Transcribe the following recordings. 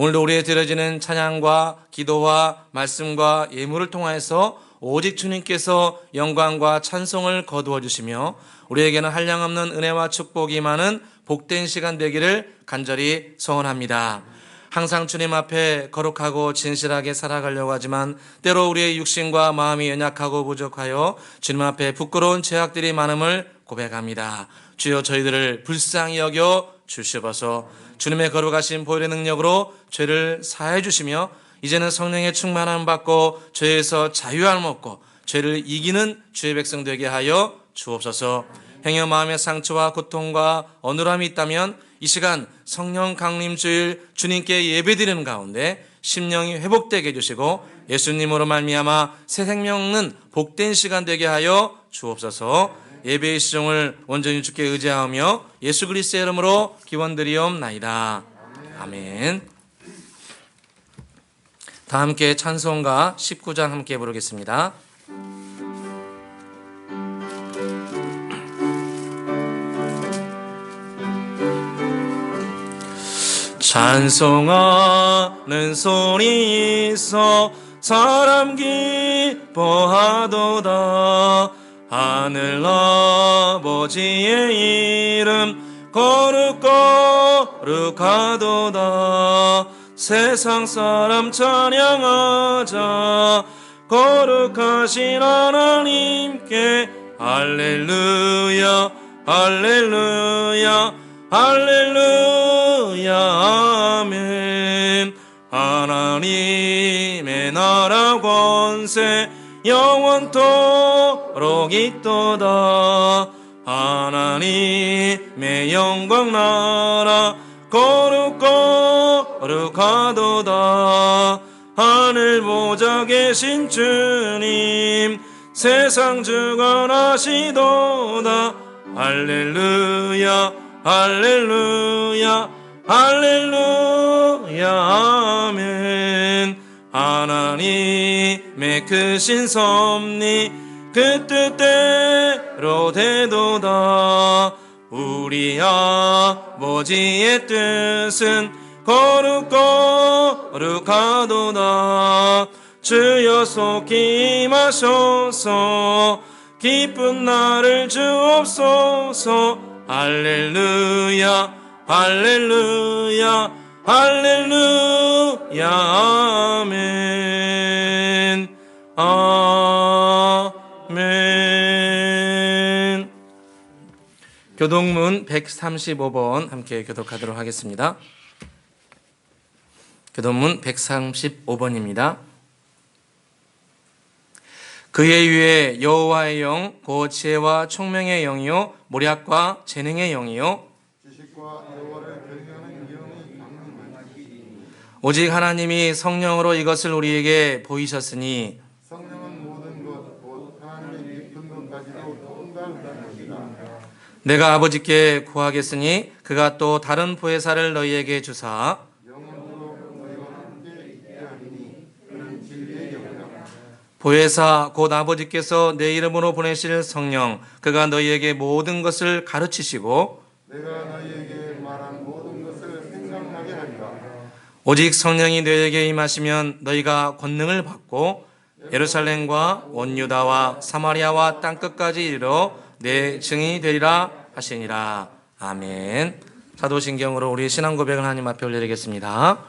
오늘도 우리의 드려지는 찬양과 기도와 말씀과 예물을 통하여서 오직 주님께서 영광과 찬송을 거두어 주시며 우리에게는 한량없는 은혜와 축복이 많은 복된 시간 되기를 간절히 소원합니다. 항상 주님 앞에 거룩하고 진실하게 살아가려고 하지만 때로 우리의 육신과 마음이 연약하고 부족하여 주님 앞에 부끄러운 죄악들이 많음을 고백합니다. 주여 저희들을 불쌍히 여겨 주시옵소서. 주님의 거룩하신 보혈의 능력으로 죄를 사해 주시며 이제는 성령의 충만함 받고 죄에서 자유함을 얻고 죄를 이기는 주의 백성 되게 하여 주옵소서. 행여 마음의 상처와 고통과 어눌함이 있다면 이 시간 성령 강림 주일 주님께 예배드리는 가운데 심령이 회복되게 해주시고 예수님으로 말미암아 새 생명 얻는 복된 시간 되게 하여 주옵소서. 예배의 시종을 온전히 주께 의지하며 예수 그리스도의 이름으로 기원드리옵나이다. 아멘. 다 함께 찬송가 19장 함께 부르겠습니다. 찬송하는 소리 있어 사람 기뻐하도다. 하늘 아버지의 이름 거룩거룩하도다. 세상 사람 찬양하자. 거룩하신 하나님께 할렐루야 할렐루야 할렐루야 아멘. 하나님의 나라 권세 영원토록 있도다. 하나님의 영광 나라 거룩거룩하도다. 하늘 보좌 계신 주님 세상 주관하시도다. 할렐루야 할렐루야 할렐루야 아멘. 하나님의 크신 섭리 그 뜻대로 되도다. 우리 아버지의 뜻은 거룩거룩하도다. 주여 속히 임하소서. 기쁜 날을 주옵소서. 할렐루야 할렐루야 할렐루야 아멘 아멘. 교동문 135번 함께 교독하도록 하겠습니다. 교동문 135번입니다. 그의 위에 여호와의 영, 곧 지혜와 총명의 영이요 모략과 재능의 영이요 지식과 여호와를 경외하는 영이 강림하시니 오직 하나님이 성령으로 이것을 우리에게 보이셨으니 성령은 모든 것 곧 하나님의 깊은 것까지도 통달하느니라. 내가 아버지께 구하겠으니 그가 또 다른 보혜사를 너희에게 주사 영원토록 너희와 함께 있게 하리니 그는 진리의 영이라. 보혜사 곧 아버지께서 내 이름으로 보내실 성령 그가 너희에게 모든 것을 가르치시고 내가 너희에게 말한 모든 것을 생각나게 하리라. 오직 성령이 너희에게 임하시면 너희가 권능을 받고 예루살렘과 온 유다와 사마리아와 땅끝까지 이르러 내 증인이 되리라 하시니라. 아멘. 사도신경으로 우리 신앙 고백을 하나님 앞에 올려드리겠습니다.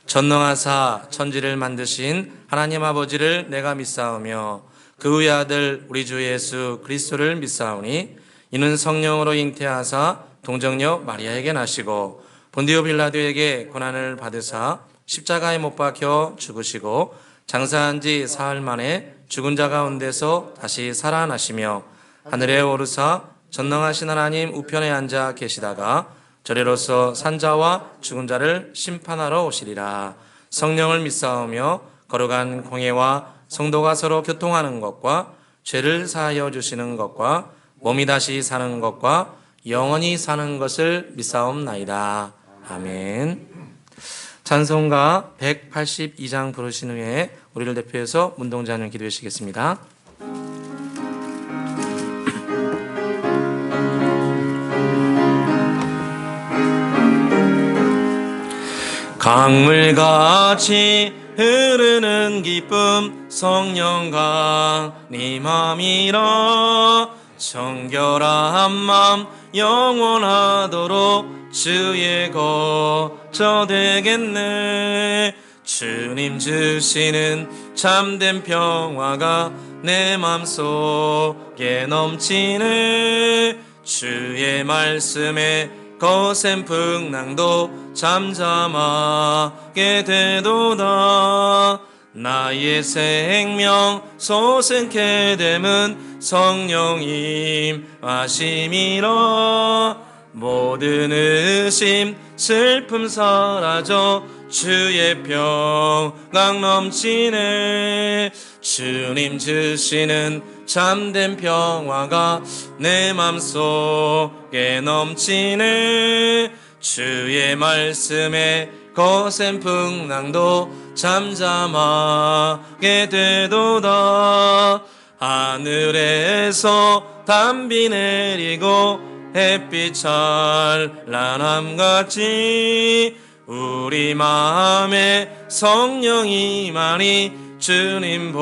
전능하사 천지를 만드신 하나님 아버지를 내가 믿사오며 그의 아들 우리 주 예수 그리스도를 믿사오니 이는 성령으로 잉태하사 동정녀 마리아에게 나시고 본디오 빌라도에게 고난을 받으사 십자가에 못 박혀 죽으시고 장사한 지 사흘 만에 죽은 자 가운데서 다시 살아나시며 하늘에 오르사 전능하신 하나님 우편에 앉아 계시다가 저리로서 산자와 죽은 자를 심판하러 오시리라. 성령을 믿사오며 거룩한 공예와 성도가 서로 교통하는 것과 죄를 사하여 주시는 것과 몸이 다시 사는 것과 영원히 사는 것을 믿사옵나이다. 아멘. 찬송가 182장 부르신 후에 우리를 대표해서 문동자님 기도해 주시겠습니다. 강물같이 흐르는 기쁨 성령강 네 맘이라 정결한 맘 영원하도록 주의 거처 되겠네. 주님 주시는 참된 평화가 내 맘속에 넘치네. 주의 말씀에 거센 풍랑도 잠잠하게 되도다. 나의 생명 솟게 됨은 성령님 하심이라. 모든 의심 슬픔 사라져 주의 평강 넘치네. 주님 주시는 참된 평화가 내 맘속에 넘치네. 주의 말씀에 거센 풍랑도 잠잠하게 되도다. 하늘에서 담비 내리고 햇빛 찬란함같이 우리 마음에 성령이 많이 주님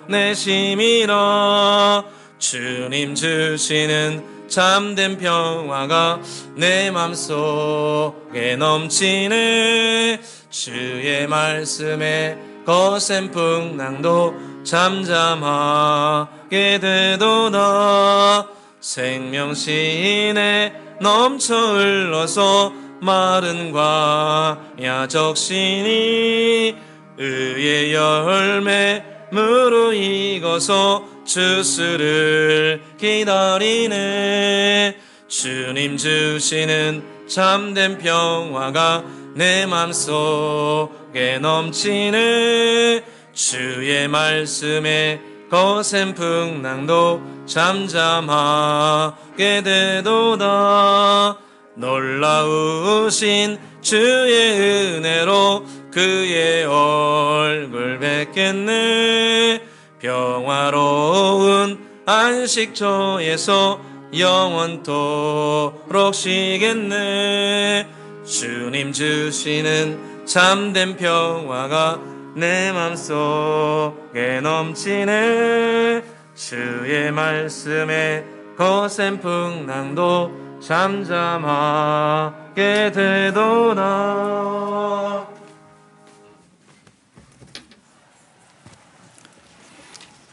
보내심이라. 주님 주시는 참된 평화가 내 맘속에 넘치네. 주의 말씀에 거센 풍랑도 잠잠하게 되도다. 생명신에 넘쳐 흘러서 마른 과야 적시니 의의 열매 무르익어서 주스를 기다리네. 주님 주시는 참된 평화가 내 맘속에 넘치네. 주의 말씀에 거센 풍랑도 잠잠하게 되도다. 놀라우신 주의 은혜로 그의 얼굴 뵙겠네. 평화로운 안식처에서 영원토록 쉬겠네. 주님 주시는 참된 평화가 내 맘속에 넘치네. 주의 말씀에 거센 풍랑도 잠잠하게 되도다.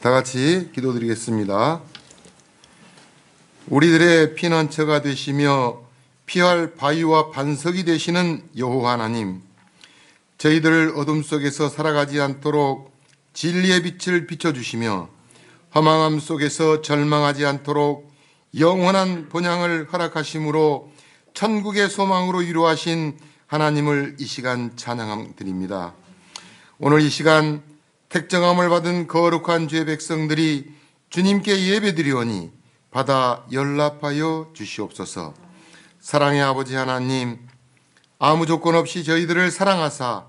다 같이 기도드리겠습니다. 우리들의 피난처가 되시며 피할 바위와 반석이 되시는 여호와 하나님, 저희들 어둠 속에서 살아가지 않도록 진리의 빛을 비춰주시며 허망함 속에서 절망하지 않도록 영원한 본향을 허락하심으로 천국의 소망으로 위로하신 하나님을 이 시간 찬양드립니다. 오늘 이 시간 택정함을 받은 거룩한 주의 백성들이 주님께 예배드리오니 받아 연락하여 주시옵소서. 사랑의 아버지 하나님, 아무 조건 없이 저희들을 사랑하사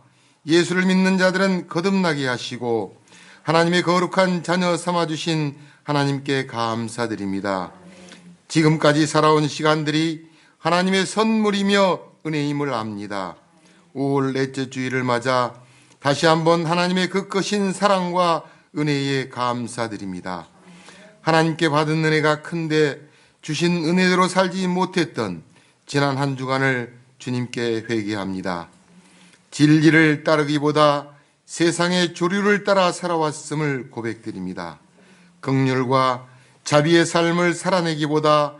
예수를 믿는 자들은 거듭나게 하시고 하나님의 거룩한 자녀 삼아주신 하나님께 감사드립니다. 지금까지 살아온 시간들이 하나님의 선물이며 은혜임을 압니다. 5월 넷째 주일을 맞아 다시 한번 하나님의 그 크신 사랑과 은혜에 감사드립니다. 하나님께 받은 은혜가 큰데 주신 은혜대로 살지 못했던 지난 한 주간을 주님께 회개합니다. 진리를 따르기보다 세상의 조류를 따라 살아왔음을 고백드립니다. 긍휼과 자비의 삶을 살아내기보다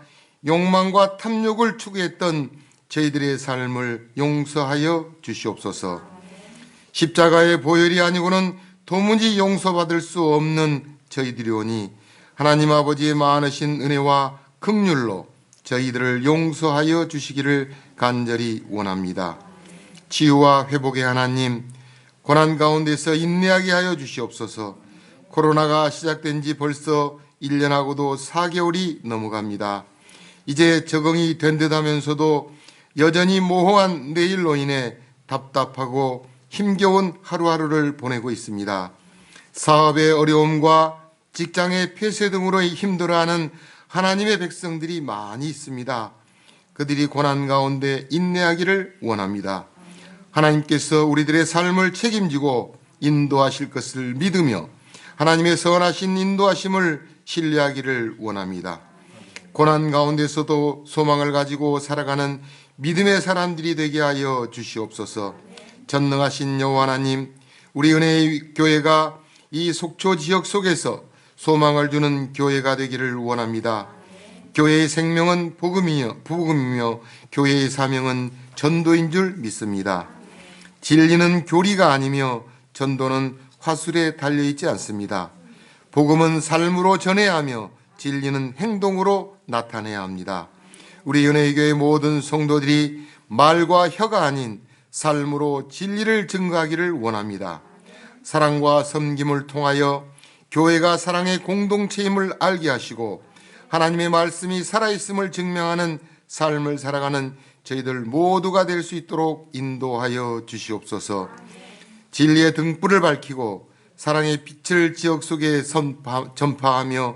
욕망과 탐욕을 추구했던 저희들의 삶을 용서하여 주시옵소서. 십자가의 보혈이 아니고는 도무지 용서받을 수 없는 저희들이오니 하나님 아버지의 많으신 은혜와 긍휼로 저희들을 용서하여 주시기를 간절히 원합니다. 치유와 회복의 하나님, 고난 가운데서 인내하게 하여 주시옵소서. 코로나가 시작된 지 벌써 1년하고도 4개월이 넘어갑니다. 이제 적응이 된 듯하면서도 여전히 모호한 내일로 인해 답답하고 힘겨운 하루하루를 보내고 있습니다. 사업의 어려움과 직장의 폐쇄 등으로 힘들어하는 하나님의 백성들이 많이 있습니다. 그들이 고난 가운데 인내하기를 원합니다. 하나님께서 우리들의 삶을 책임지고 인도하실 것을 믿으며 하나님의 선하신 인도하심을 신뢰하기를 원합니다. 고난 가운데서도 소망을 가지고 살아가는 믿음의 사람들이 되게 하여 주시옵소서. 전능하신 여호와 하나님, 우리 은혜의 교회가 이 속초 지역 속에서 소망을 주는 교회가 되기를 원합니다. 교회의 생명은 복음이며 교회의 사명은 전도인 줄 믿습니다. 진리는 교리가 아니며 전도는 화술에 달려있지 않습니다. 복음은 삶으로 전해야 하며 진리는 행동으로 나타내야 합니다. 우리 은혜의 교회 모든 성도들이 말과 혀가 아닌 삶으로 진리를 증거하기를 원합니다. 사랑과 섬김을 통하여 교회가 사랑의 공동체임을 알게 하시고 하나님의 말씀이 살아있음을 증명하는 삶을 살아가는 저희들 모두가 될 수 있도록 인도하여 주시옵소서. 진리의 등불을 밝히고 사랑의 빛을 지역 속에 전파하며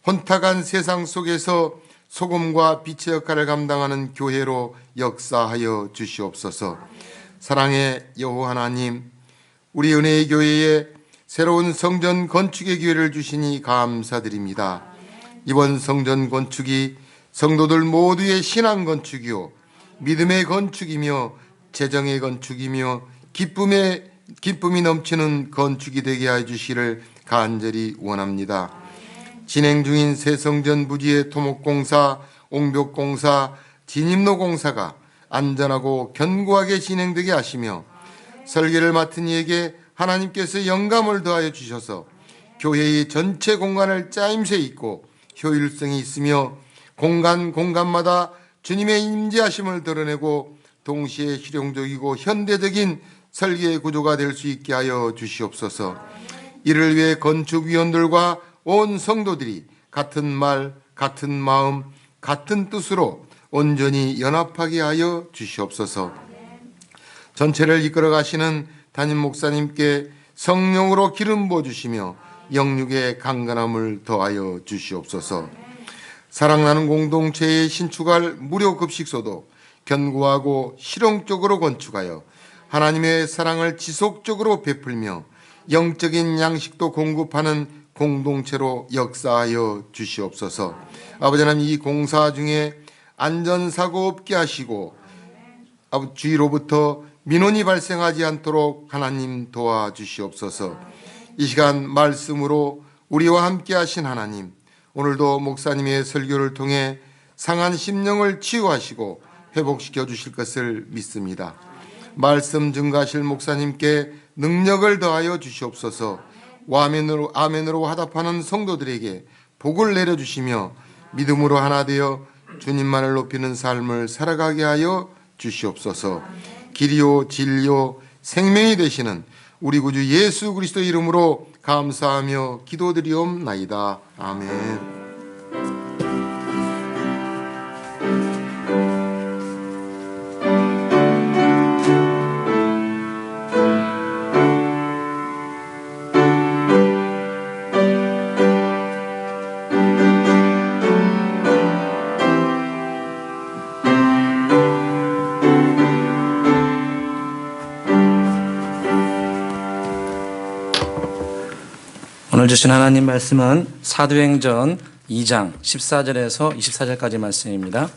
혼탁한 세상 속에서 소금과 빛의 역할을 감당하는 교회로 역사하여 주시옵소서. 사랑의 여호와 하나님, 우리 은혜의 교회에 새로운 성전 건축의 기회를 주시니 감사드립니다. 이번 성전 건축이 성도들 모두의 신앙 건축이요 믿음의 건축이며 재정의 건축이며 기쁨이 넘치는 건축이 되게 해 주시기를 간절히 원합니다. 진행 중인 새성전 부지의 토목공사, 옹벽공사, 진입로공사가 안전하고 견고하게 진행되게 하시며 설계를 맡은 이에게 하나님께서 영감을 더하여 주셔서 교회의 전체 공간을 짜임새 있고 효율성이 있으며 공간마다 주님의 임재하심을 드러내고 동시에 실용적이고 현대적인 설계 구조가 될 수 있게 하여 주시옵소서. 이를 위해 건축위원들과 온 성도들이 같은 말, 같은 마음, 같은 뜻으로 온전히 연합하게 하여 주시옵소서. 전체를 이끌어 가시는 담임 목사님께 성령으로 기름 부어주시며 영육의 강건함을 더하여 주시옵소서. 사랑나는 공동체에 신축할 무료 급식소도 견고하고 실용적으로 건축하여 하나님의 사랑을 지속적으로 베풀며 영적인 양식도 공급하는 공동체로 역사하여 주시옵소서. 아버지 하나님, 이 공사 중에 안전사고 없게 하시고 주위로부터 민원이 발생하지 않도록 하나님 도와주시옵소서. 이 시간 말씀으로 우리와 함께 하신 하나님, 오늘도 목사님의 설교를 통해 상한 심령을 치유하시고 회복시켜 주실 것을 믿습니다. 말씀 증가하실 목사님께 능력을 더하여 주시옵소서. 아멘으로 화답하는 성도들에게 복을 내려주시며 믿음으로 하나 되어 주님만을 높이는 삶을 살아가게 하여 주시옵소서. 길이요 진리요 생명이 되시는 우리 구주 예수 그리스도 이름으로 감사하며 기도드리옵나이다. 아멘. 오늘 주신 하나님 말씀은 사도행전 2장 14절에서 24절까지 말씀입니다.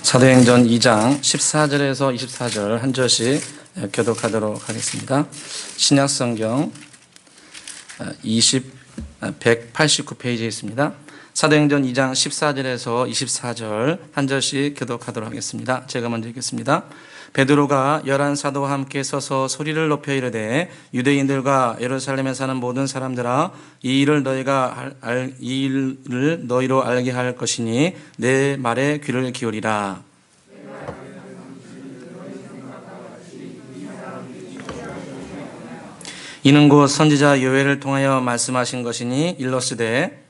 사도행전 2장 14절에서 24절 한 절씩 교독하도록 하겠습니다. 신약성경 189페이지에 있습니다. 사도행전 2장 14절에서 24절 한 절씩 교독하도록 하겠습니다. 제가 먼저 읽겠습니다. 베드로가 11사도와 함께 서서 소리를 높여 이르되 유대인들과 예루살렘에 사는 모든 사람들아, 이 일을 너희로 알게 할 것이니 내 말에 귀를 기울이라. 이는 곧 선지자 요엘을 통하여 말씀하신 것이니 일러스되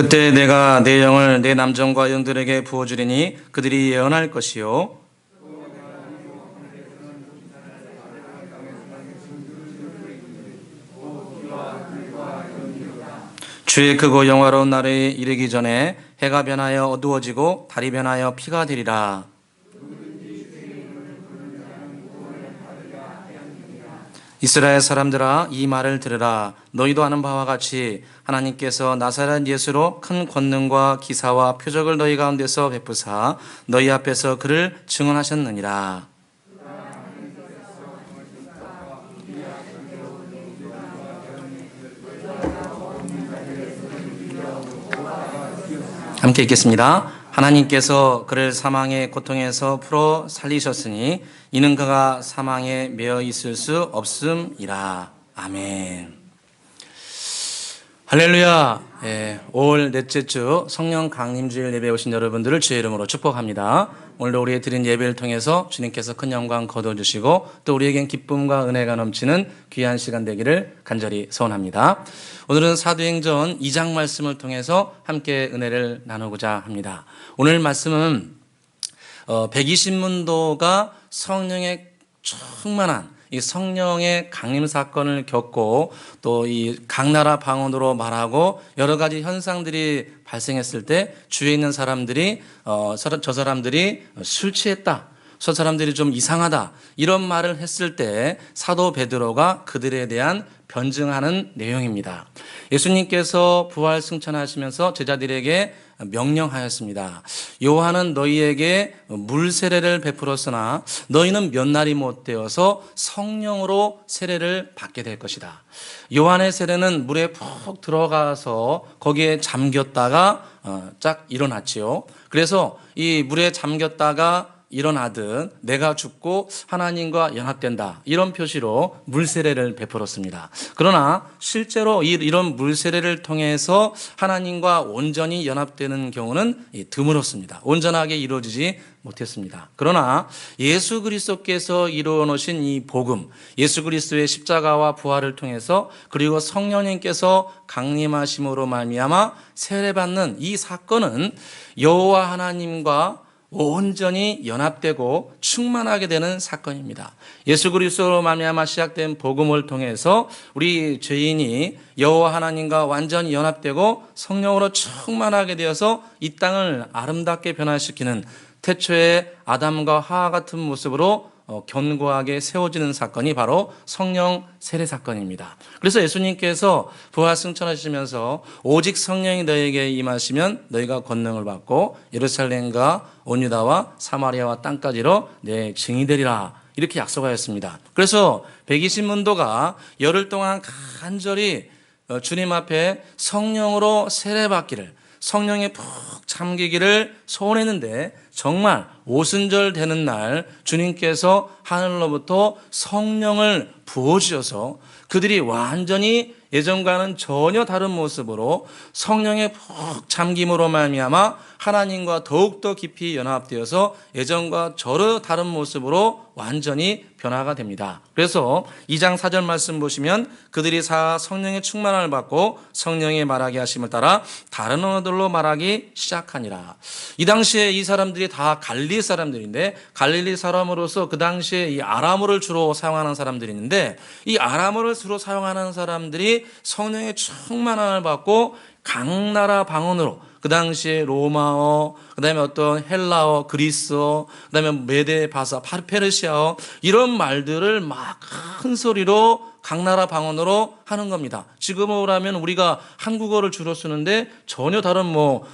그때 내가 내 영을 내 남정과 영들에게 부어주리니 그들이 예언할 것이요 주의 크고 영화로운 날에 이르기 전에 해가 변하여 어두워지고 달이 변하여 피가 되리라. 이스라엘 사람들아 이 말을 들으라. 너희도 아는 바와 같이 하나님께서 나사렛 예수로 큰 권능과 기사와 표적을 너희 가운데서 베푸사 너희 앞에서 그를 증언하셨느니라. 함께 읽겠습니다. 하나님께서 그를 사망의 고통에서 풀어 살리셨으니 이는 그가 사망에 매여 있을 수 없음이라. 아멘. 할렐루야. 5월 넷째 주 성령 강림주일 예배 오신 여러분들을 주의 이름으로 축복합니다. 오늘도 우리의 드린 예배를 통해서 주님께서 큰 영광 거둬주시고 또 우리에겐 기쁨과 은혜가 넘치는 귀한 시간 되기를 간절히 소원합니다. 오늘은 사도행전 2장 말씀을 통해서 함께 은혜를 나누고자 합니다. 오늘 말씀은 120문도가 성령의 충만한 이 성령의 강림 사건을 겪고 또 이 각 나라 방언으로 말하고 여러 가지 현상들이 발생했을 때 주위에 있는 사람들이 저 사람들이 술 취했다. 저 사람들이 좀 이상하다. 이런 말을 했을 때 사도 베드로가 그들에 대한 변증하는 내용입니다. 예수님께서 부활 승천하시면서 제자들에게 명령하였습니다. 요한은 너희에게 물 세례를 베풀었으나 너희는 몇 날이 못 되어서 성령으로 세례를 받게 될 것이다. 요한의 세례는 물에 푹 들어가서 거기에 잠겼다가 쫙 일어났지요. 그래서 이 물에 잠겼다가 일어나듯 내가 죽고 하나님과 연합된다. 이런 표시로 물세례를 베풀었습니다. 그러나 실제로 이런 물세례를 통해서 하나님과 온전히 연합되는 경우는 드물었습니다. 온전하게 이루어지지 못했습니다. 그러나 예수 그리스도께서 이루어 놓으신 이 복음, 예수 그리스도의 십자가와 부활을 통해서 그리고 성령님께서 강림하심으로 말미암아 세례받는 이 사건은 여호와 하나님과 온전히 연합되고 충만하게 되는 사건입니다. 예수 그리스도로 말미암아 시작된 복음을 통해서 우리 죄인이 여호와 하나님과 완전히 연합되고 성령으로 충만하게 되어서 이 땅을 아름답게 변화시키는 태초의 아담과 하와 같은 모습으로 견고하게 세워지는 사건이 바로 성령 세례 사건입니다. 그래서 예수님께서 부활 승천하시면서 오직 성령이 너희에게 임하시면 너희가 권능을 받고 예루살렘과 온 유다와 사마리아와 땅까지로 내 증인이 되리라. 이렇게 약속하였습니다. 그래서 120문도가 열흘 동안 간절히 주님 앞에 성령으로 세례받기를 성령에 푹 잠기기를 소원했는데 정말 오순절 되는 날 주님께서 하늘로부터 성령을 부어주셔서 그들이 완전히 예전과는 전혀 다른 모습으로 성령에 푹 잠김으로 말미암아 하나님과 더욱더 깊이 연합되어서 예전과 전혀 다른 모습으로 완전히 변화가 됩니다. 그래서 2장 4절 말씀 보시면 그들이 성령의 충만함을 받고 성령의 말하게 하심을 따라 다른 언어들로 말하기 시작하니라. 이 당시에 이 사람들이 다 갈릴리 사람들인데 갈릴리 사람으로서 그 당시에 이 아람어를 주로 사용하는 사람들이 있는데 이 아람어를 주로 사용하는 사람들이 성령의 충만함을 받고 각 나라 방언으로 그 당시에 로마어, 그 다음에 어떤 헬라어, 그리스어, 그 다음에 메데 바사, 페르시아어 이런 말들을 막 큰 소리로 각 나라 방언으로 하는 겁니다. 지금으로 하면 우리가 한국어를 주로 쓰는데 전혀 다른 뭐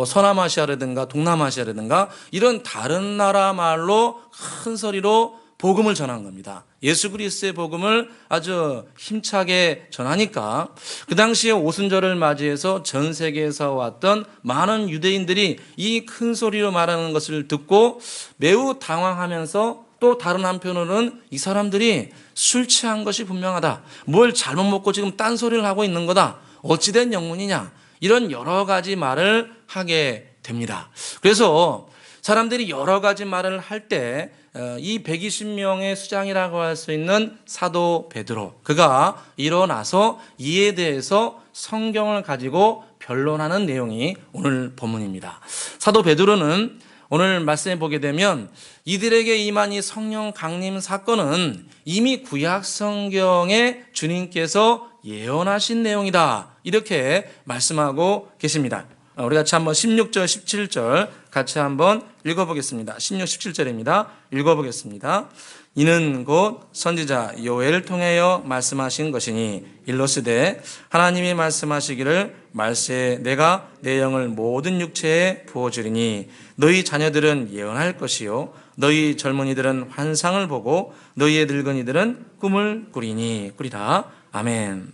서남아시아라든가 동남아시아라든가 이런 다른 나라 말로 큰 소리로 복음을 전한 겁니다. 예수 그리스도의 복음을 아주 힘차게 전하니까 그 당시에 오순절을 맞이해서 전 세계에서 왔던 많은 유대인들이 이 큰 소리로 말하는 것을 듣고 매우 당황하면서 또 다른 한편으로는 이 사람들이 술 취한 것이 분명하다. 뭘 잘못 먹고 지금 딴소리를 하고 있는 거다. 어찌된 영문이냐. 이런 여러 가지 말을 하게 됩니다. 그래서 사람들이 여러 가지 말을 할 때 이 120명의 수장이라고 할 수 있는 사도 베드로 그가 일어나서 이에 대해서 성경을 가지고 변론하는 내용이 오늘 본문입니다. 사도 베드로는 오늘 말씀에 보게 되면 이들에게 임한 이 성령 강림 사건은 이미 구약 성경에 주님께서 예언하신 내용이다, 이렇게 말씀하고 계십니다. 우리 같이 한번 16절 17절 같이 한번 읽어보겠습니다. 16, 17절입니다. 읽어보겠습니다. 이는 곧 선지자 요엘을 통하여 말씀하신 것이니 일러스되 하나님이 말씀하시기를 말세에 내가 내 영을 모든 육체에 부어주리니 너희 자녀들은 예언할 것이요 너희 젊은이들은 환상을 보고 너희의 늙은이들은 꿈을 꾸리라. 아멘.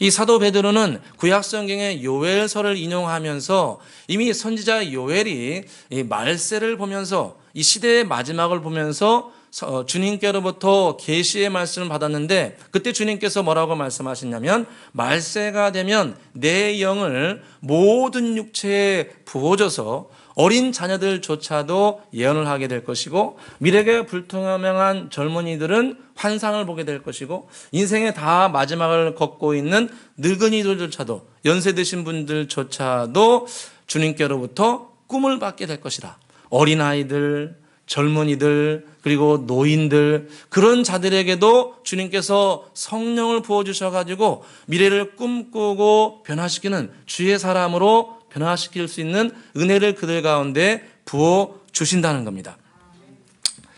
이 사도 베드로는 구약 성경의 요엘서를 인용하면서 이미 선지자 요엘이 이 말세를 보면서 이 시대의 마지막을 보면서 주님께로부터 계시의 말씀을 받았는데, 그때 주님께서 뭐라고 말씀하셨냐면 말세가 되면 내 영을 모든 육체에 부어줘서 어린 자녀들조차도 예언을 하게 될 것이고 미래가 불투명한 젊은이들은 환상을 보게 될 것이고 인생의 다 마지막을 걷고 있는 늙은이들조차도 연세 드신 분들조차도 주님께로부터 꿈을 받게 될 것이다. 어린아이들, 젊은이들, 그리고 노인들, 그런 자들에게도 주님께서 성령을 부어주셔가지고 미래를 꿈꾸고 변화시키는 주의 사람으로 변화시킬 수 있는 은혜를 그들 가운데 부어주신다는 겁니다.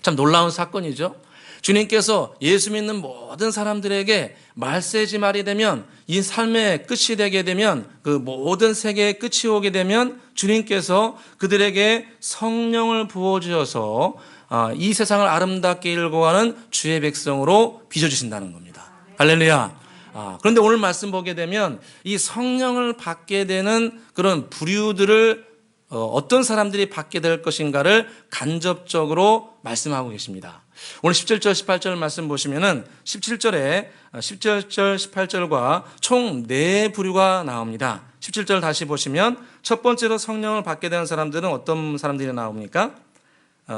참 놀라운 사건이죠. 주님께서 예수 믿는 모든 사람들에게 말세지 말이 되면, 이 삶의 끝이 되게 되면, 그 모든 세계의 끝이 오게 되면 주님께서 그들에게 성령을 부어주셔서 이 세상을 아름답게 일궈가는 주의 백성으로 빚어주신다는 겁니다. 할렐루야. 그런데 오늘 말씀 보게 되면 이 성령을 받게 되는 그런 부류들을 어떤 사람들이 받게 될 것인가를 간접적으로 말씀하고 계십니다. 오늘 17절 18절 말씀 보시면은 17절에 17절 18절과 총 4부류가 나옵니다. 17절 다시 보시면 첫 번째로 성령을 받게 되는 사람들은 어떤 사람들이 나옵니까?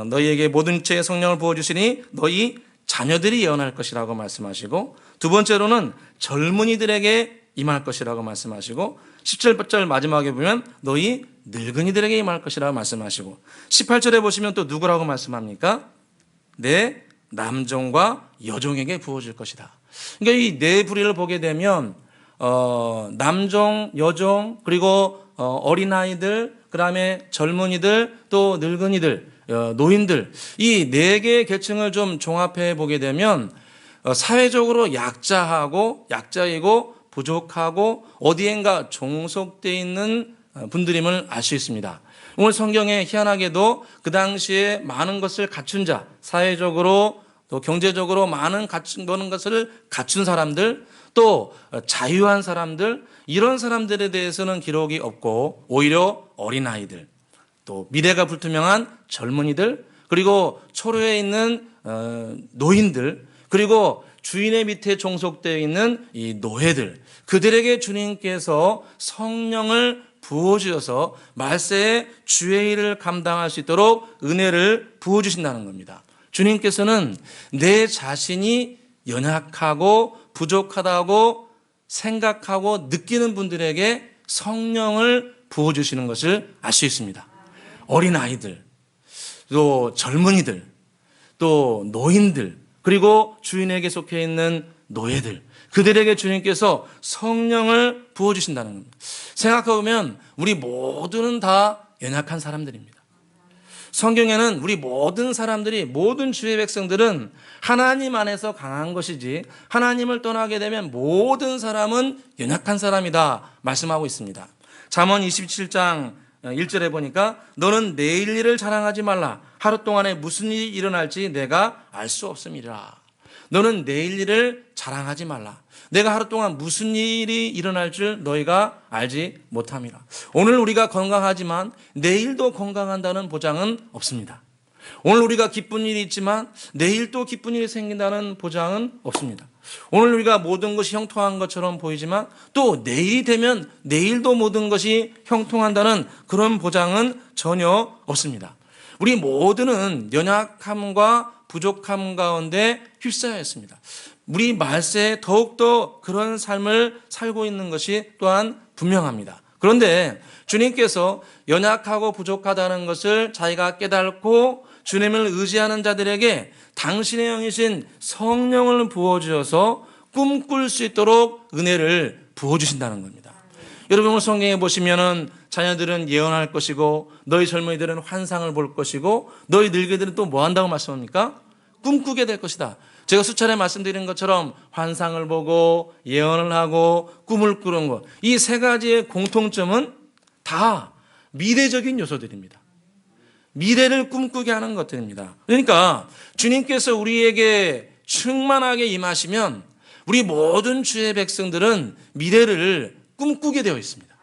너희에게 모든 육체의 성령을 부어주시니 너희 자녀들이 예언할 것이라고 말씀하시고, 두 번째로는 젊은이들에게 임할 것이라고 말씀하시고, 17절 마지막에 보면 너희 늙은이들에게 임할 것이라고 말씀하시고, 18절에 보시면 또 누구라고 말씀합니까? 내 남종과 여종에게 부어줄 것이다. 그러니까 이 4부류를 보게 되면 남종, 여종, 그리고 어린아이들, 그 다음에 젊은이들, 또 늙은이들, 노인들, 이 4개의 계층을 좀 종합해 보게 되면 사회적으로 약자이고 부족하고 어디엔가 종속되어 있는 분들임을 알 수 있습니다. 오늘 성경에 희한하게도 그 당시에 많은 것을 갖춘 자, 사회적으로 또 경제적으로 많은 것을 갖춘 사람들, 또 자유한 사람들, 이런 사람들에 대해서는 기록이 없고 오히려 어린아이들, 또 미래가 불투명한 젊은이들, 그리고 초로에 있는 노인들, 그리고 주인의 밑에 종속되어 있는 이 노예들, 그들에게 주님께서 성령을 부어주셔서 말세에 주의 일을 감당할 수 있도록 은혜를 부어주신다는 겁니다. 주님께서는 내 자신이 연약하고 부족하다고 생각하고 느끼는 분들에게 성령을 부어주시는 것을 알 수 있습니다. 어린아이들, 또 젊은이들, 또 노인들, 그리고 주인에게 속해 있는 노예들, 그들에게 주님께서 성령을 부어주신다는 겁니다. 생각해보면 우리 모두는 다 연약한 사람들입니다. 성경에는 우리 모든 사람들이, 모든 주의 백성들은 하나님 안에서 강한 것이지 하나님을 떠나게 되면 모든 사람은 연약한 사람이다 말씀하고 있습니다. 잠언 27장 1절에 보니까 너는 내일 일을 자랑하지 말라. 하루 동안에 무슨 일이 일어날지 내가 알 수 없음이라. 너는 내일 일을 자랑하지 말라. 내가 하루 동안 무슨 일이 일어날 줄 너희가 알지 못함이라. 오늘 우리가 건강하지만 내일도 건강한다는 보장은 없습니다. 오늘 우리가 기쁜 일이 있지만 내일 또 기쁜 일이 생긴다는 보장은 없습니다. 오늘 우리가 모든 것이 형통한 것처럼 보이지만 또 내일이 되면 내일도 모든 것이 형통한다는 그런 보장은 전혀 없습니다. 우리 모두는 연약함과 부족함 가운데 휩싸여 있습니다. 우리 말세에 더욱더 그런 삶을 살고 있는 것이 또한 분명합니다. 그런데 주님께서 연약하고 부족하다는 것을 자기가 깨닫고 주님을 의지하는 자들에게 당신의 영이신 성령을 부어주셔서 꿈꿀 수 있도록 은혜를 부어주신다는 겁니다. 여러분 오늘 성경에 보시면은 자녀들은 예언할 것이고 너희 젊은이들은 환상을 볼 것이고 너희 늙은이들은 또 뭐 한다고 말씀합니까? 꿈꾸게 될 것이다. 제가 수차례 말씀드린 것처럼 환상을 보고 예언을 하고 꿈을 꾸는 것, 이 세 가지의 공통점은 다 미래적인 요소들입니다. 미래를 꿈꾸게 하는 것들입니다. 그러니까 주님께서 우리에게 충만하게 임하시면 우리 모든 주의 백성들은 미래를 꿈꾸게 되어 있습니다.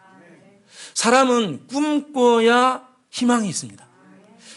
사람은 꿈꿔야 희망이 있습니다.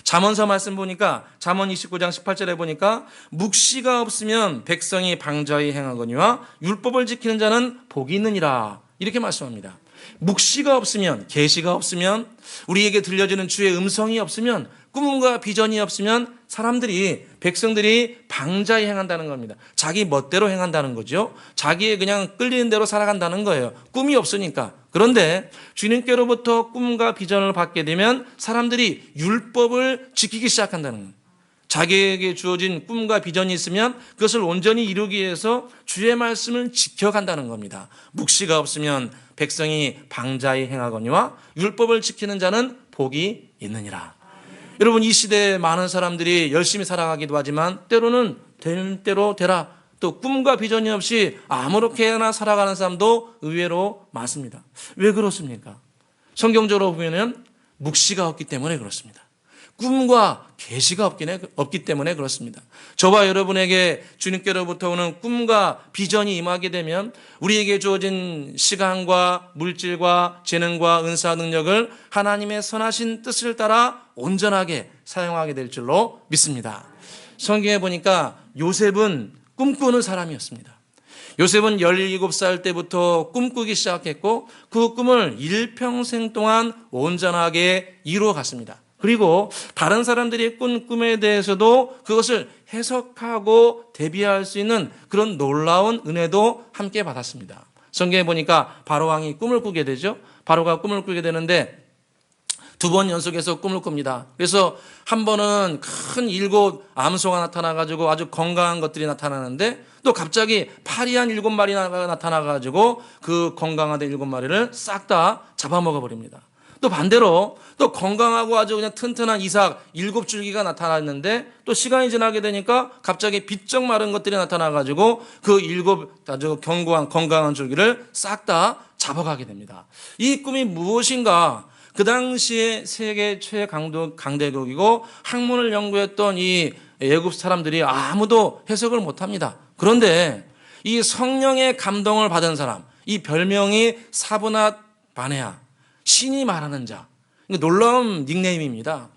잠언서 말씀 보니까 잠언 29장 18절에 보니까 묵시가 없으면 백성이 방자히 행하거니와 율법을 지키는 자는 복이 있느니라 이렇게 말씀합니다. 묵시가 없으면, 계시가 없으면, 우리에게 들려주는 주의 음성이 없으면, 꿈과 비전이 없으면 사람들이, 백성들이 방자히 행한다는 겁니다. 자기 멋대로 행한다는 거죠. 자기의 그냥 끌리는 대로 살아간다는 거예요. 꿈이 없으니까. 그런데 주님께로부터 꿈과 비전을 받게 되면 사람들이 율법을 지키기 시작한다는 거예요. 자기에게 주어진 꿈과 비전이 있으면 그것을 온전히 이루기 위해서 주의 말씀을 지켜간다는 겁니다. 묵시가 없으면 백성이 방자히 행하거니와 율법을 지키는 자는 복이 있느니라. 여러분 이 시대에 많은 사람들이 열심히 살아가기도 하지만 때로는 되는 대로 되라, 또 꿈과 비전이 없이 아무렇게나 살아가는 사람도 의외로 많습니다. 왜 그렇습니까? 성경적으로 보면 묵시가 없기 때문에 그렇습니다. 꿈과 계시가 없기 때문에 그렇습니다. 저와 여러분에게 주님께로부터 오는 꿈과 비전이 임하게 되면 우리에게 주어진 시간과 물질과 재능과 은사 능력을 하나님의 선하신 뜻을 따라 온전하게 사용하게 될 줄로 믿습니다. 성경에 보니까 요셉은 꿈꾸는 사람이었습니다. 요셉은 17살 때부터 꿈꾸기 시작했고 그 꿈을 일평생 동안 온전하게 이루어갔습니다. 그리고 다른 사람들이 꾼 꿈에 대해서도 그것을 해석하고 대비할 수 있는 그런 놀라운 은혜도 함께 받았습니다. 성경에 보니까 바로왕이 꿈을 꾸게 되죠. 바로가 꿈을 꾸게 되는데 2번 연속해서 꿈을 꿉니다. 그래서 한 번은 큰 7 암소가 나타나가지고 아주 건강한 것들이 나타나는데 또 갑자기 파리한 7마리가 나타나가지고 그 건강한 7마리를 싹 다 잡아먹어버립니다. 또 반대로 또 건강하고 아주 그냥 튼튼한 이삭 7줄기가 나타났는데 또 시간이 지나게 되니까 갑자기 비쩍 마른 것들이 나타나가지고 그 7 아주 견고한 건강한 줄기를 싹 다 잡아가게 됩니다. 이 꿈이 무엇인가? 그 당시에 세계 최강대국이고 학문을 연구했던 이 애굽 사람들이 아무도 해석을 못합니다. 그런데 이 성령의 감동을 받은 사람, 이 별명이 사브낫 바네아, 신이 말하는 자, 놀라운 닉네임입니다.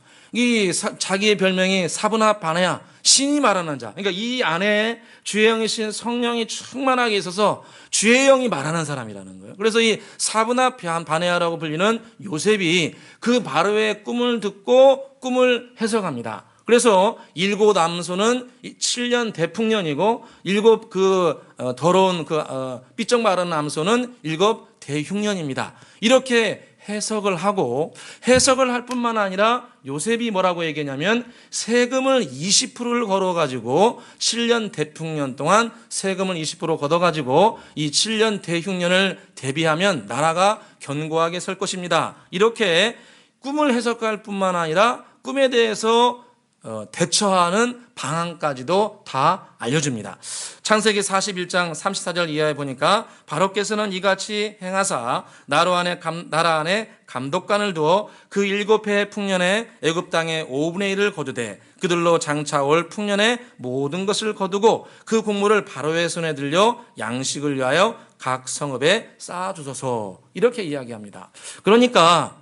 자기의 별명이 사브낫 바네아, 신이 말하는 자. 그러니까 이 안에 주의 영이신 성령이 충만하게 있어서 주의 영이 말하는 사람이라는 거예요. 그래서 이 사브낫 바네아라고 불리는 요셉이 그 바로의 꿈을 듣고 꿈을 해석합니다. 그래서 7 암소는 7년 대풍년이고 7 더러운 삐쩍 마른 암소는 7 대흉년입니다. 이렇게 해석을 하고 해석을 할 뿐만 아니라 요셉이 뭐라고 얘기했냐면 세금을 20%를 걸어가지고 7년 대풍년 동안 세금을 20% 걷어가지고 이 7년 대흉년을 대비하면 나라가 견고하게 설 것입니다. 이렇게 꿈을 해석할 뿐만 아니라 꿈에 대해서 대처하는 방안까지도 다 알려줍니다. 창세기 41장 34절 이하에 보니까 바로께서는 이같이 행하사 나라 안에 감독관을 두어 그 7해 풍년에 애굽 땅의 5분의 1을 거두되 그들로 장차 올 풍년에 모든 것을 거두고 그 곡물을 바로의 손에 들려 양식을 위하여 각 성읍에 쌓아주소서, 이렇게 이야기합니다. 그러니까